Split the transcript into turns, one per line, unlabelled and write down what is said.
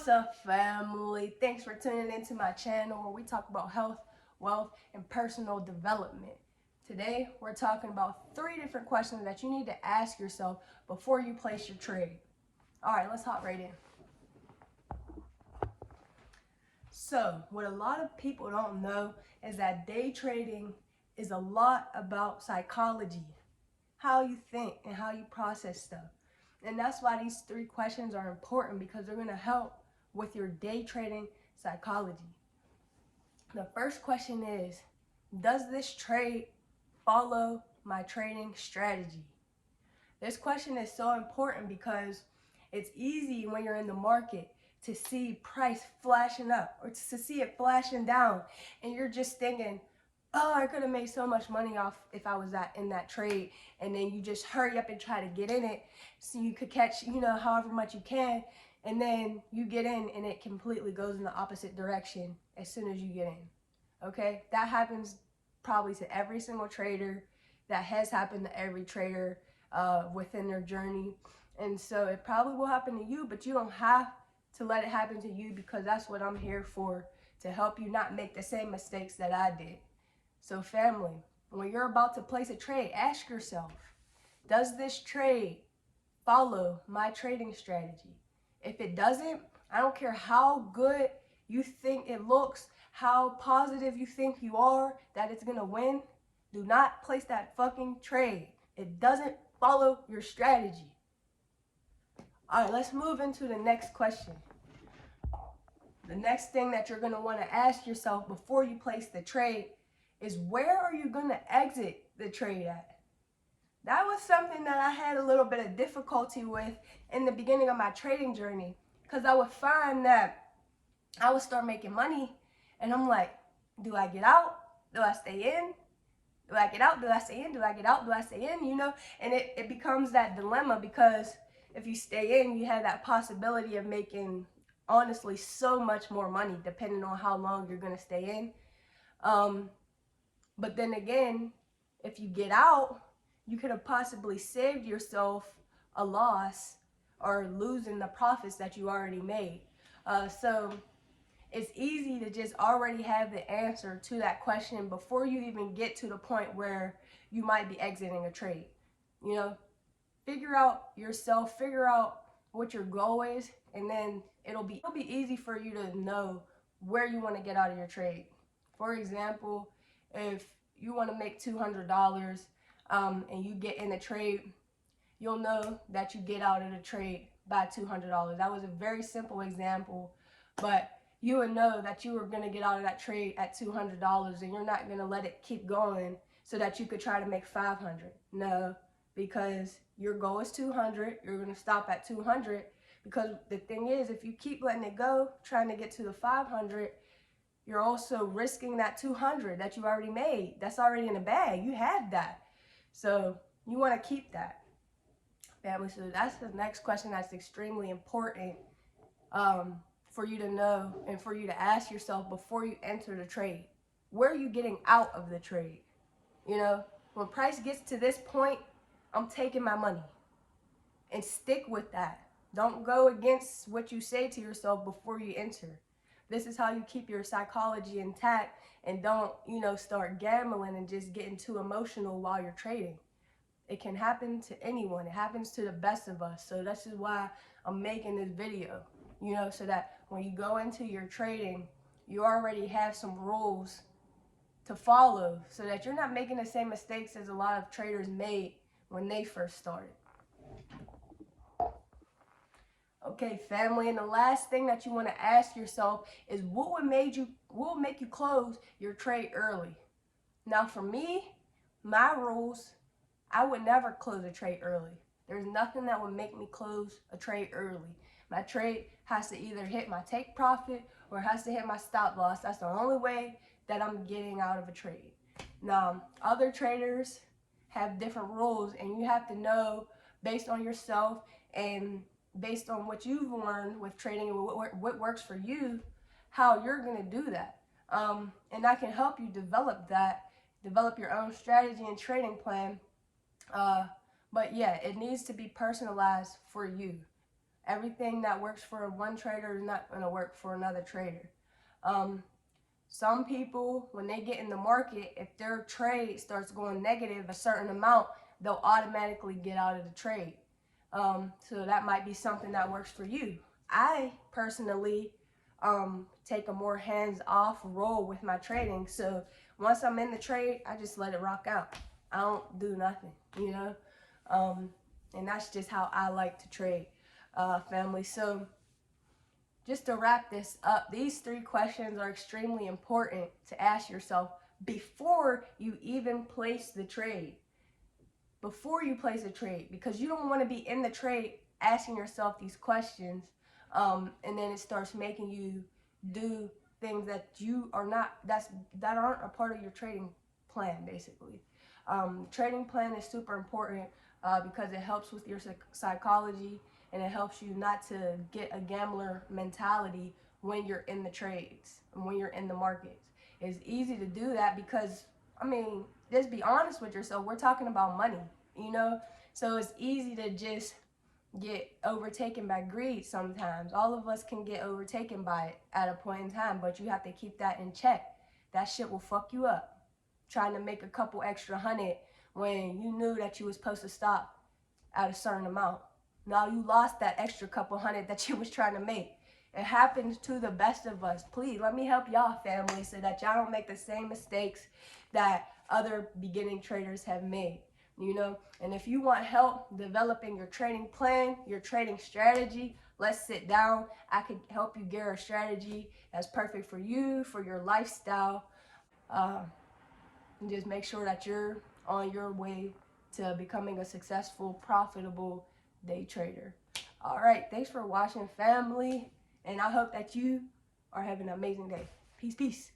What's up, family? Thanks for tuning into my channel where we talk about health, wealth, and personal development. Today, we're talking about 3 different questions that you need to ask yourself before you place your trade. All right, let's hop right in. So, what a lot of people don't know is that day trading is a lot about psychology, how you think and how you process stuff. And that's why these 3 questions are important, because they're going to help with your day trading psychology. The first question is, does this trade follow my trading strategy? This question is so important because it's easy when you're in the market to see price flashing up or to see it flashing down, and you're just thinking, oh, I could have made so much money off if I was in that trade. And then you just hurry up and try to get in it so you could catch, however much you can. And then you get in and it completely goes in the opposite direction as soon as you get in. Okay? That happens probably to every single trader. That has happened to every trader within their journey. And so it probably will happen to you, but you don't have to let it happen to you, because that's what I'm here for, to help you not make the same mistakes that I did. So family, when you're about to place a trade, ask yourself, does this trade follow my trading strategy? If it doesn't, I don't care how good you think it looks, how positive you think you are that it's gonna win, do not place that fucking trade. It doesn't follow your strategy. All right, let's move into the next question. The next thing that you're gonna wanna ask yourself before you place the trade is, where are you going to exit the trade at? That was something that I had a little bit of difficulty with in the beginning of my trading journey, because I would find that I would start making money and I'm like, do I get out? Do I stay in? Do I get out? Do I stay in? Do I get out? Do I stay in? And it becomes that dilemma, because if you stay in, you have that possibility of making, honestly, so much more money depending on how long you're going to stay in. But then again, if you get out, you could have possibly saved yourself a loss or losing the profits that you already made. So it's easy to just already have the answer to that question before you even get to the point where you might be exiting a trade. Figure out yourself, figure out what your goal is, and then it'll be easy for you to know where you want to get out of your trade. For example, if you want to make $200 and you get in a trade, you'll know that you get out of the trade by $200. That was a very simple example, but you would know that you were going to get out of that trade at $200, and you're not going to let it keep going so that you could try to make $500. No, because your goal is 200. You're going to stop at 200, because the thing is, if you keep letting it go, trying to get to the 500, you're also risking that 200 that you already made. That's already in the bag. You have that. So you want to keep that, family. So that's the next question that's extremely important for you to know and for you to ask yourself before you enter the trade. Where are you getting out of the trade? When price gets to this point, I'm taking my money. And stick with that. Don't go against what you say to yourself before you enter. This is how you keep your psychology intact and don't, start gambling and just getting too emotional while you're trading. It can happen to anyone. It happens to the best of us. So this is why I'm making this video, so that when you go into your trading, you already have some rules to follow, so that you're not making the same mistakes as a lot of traders made when they first started. Okay, family, and the last thing that you want to ask yourself is, what would make you close your trade early? Now, for me, my rules, I would never close a trade early. There's nothing that would make me close a trade early. My trade has to either hit my take profit or it has to hit my stop loss. That's the only way that I'm getting out of a trade. Now, other traders have different rules, and you have to know, based on yourself and based on what you've learned with trading and what works for you, how you're going to do that. And I can help you develop your own strategy and trading plan. But yeah, it needs to be personalized for you. Everything that works for one trader is not going to work for another trader. Some people, when they get in the market, if their trade starts going negative a certain amount, they'll automatically get out of the trade. So that might be something that works for you. I personally take a more hands-off role with my trading. So once I'm in the trade, I just let it rock out. I don't do nothing, you know? And that's just how I like to trade, family. So just to wrap this up, these 3 questions are extremely important to ask yourself before you even place the trade. Before you place a trade, because you don't want to be in the trade asking yourself these questions, and then it starts making you do things that you are not, that aren't a part of your trading plan, basically. Trading plan is super important because it helps with your psychology, and it helps you not to get a gambler mentality when you're in the trades and when you're in the markets. It's easy to do that because, I mean, just be honest with yourself. We're talking about money, you know? So it's easy to just get overtaken by greed sometimes. All of us can get overtaken by it at a point in time, but you have to keep that in check. That shit will fuck you up. Trying to make a couple extra hundred when you knew that you was supposed to stop at a certain amount. Now you lost that extra couple hundred that you was trying to make. It happens to the best of us. Please, let me help y'all, family, so that y'all don't make the same mistakes that other beginning traders have made, you know? And if you want help developing your trading plan, your trading strategy, let's sit down. I could help you get a strategy that's perfect for you, for your lifestyle, and just make sure that you're on your way to becoming a successful, profitable day trader. All right, thanks for watching, family, and I hope that you are having an amazing day. Peace, peace.